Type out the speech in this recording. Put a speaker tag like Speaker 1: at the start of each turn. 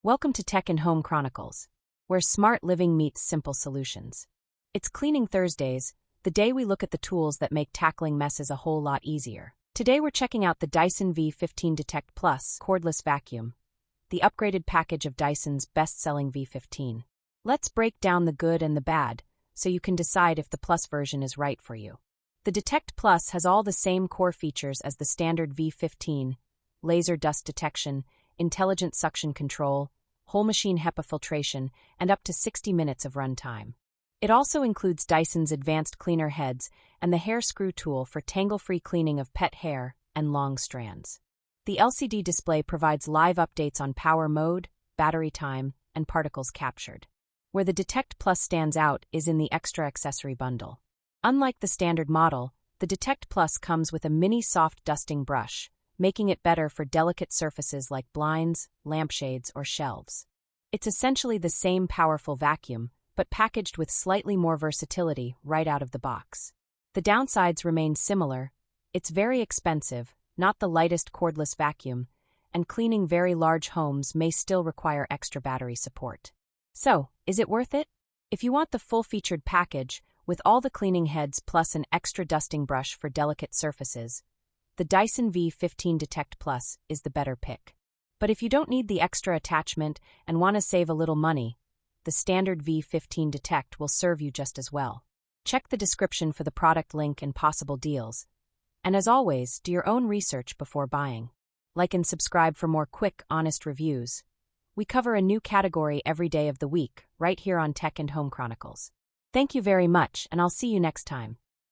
Speaker 1: Welcome to Tech and Home Chronicles, where smart living meets simple solutions. It's Cleaning Thursdays, the day we look at the tools that make tackling messes a whole lot easier. Today we're checking out the Dyson V15 Detect Plus cordless vacuum, the upgraded package of Dyson's best-selling V15. Let's break down the good and the bad, so you can decide if the Plus version is right for you. The Detect Plus has all the same core features as the standard V15: laser dust detection, intelligent suction control, whole machine HEPA filtration, and up to 60 minutes of runtime. It also includes Dyson's advanced cleaner heads and the hair screw tool for tangle-free cleaning of pet hair and long strands. The LCD display provides live updates on power mode, battery time, and particles captured. Where the Detect Plus stands out is in the extra accessory bundle. Unlike the standard model, the Detect Plus comes with a mini soft dusting brush, making it better for delicate surfaces like blinds, lampshades, or shelves. It's essentially the same powerful vacuum, but packaged with slightly more versatility right out of the box. The downsides remain similar. It's very expensive, not the lightest cordless vacuum, and cleaning very large homes may still require extra battery support. So, is it worth it? If you want the full-featured package, with all the cleaning heads plus an extra dusting brush for delicate surfaces, the Dyson V15 Detect Plus is the better pick. But if you don't need the extra attachment and want to save a little money, the standard V15 Detect will serve you just as well. Check the description for the product link and possible deals. And as always, do your own research before buying. Like and subscribe for more quick, honest reviews. We cover a new category every day of the week, right here on Tech and Home Chronicles. Thank you very much, and I'll see you next time.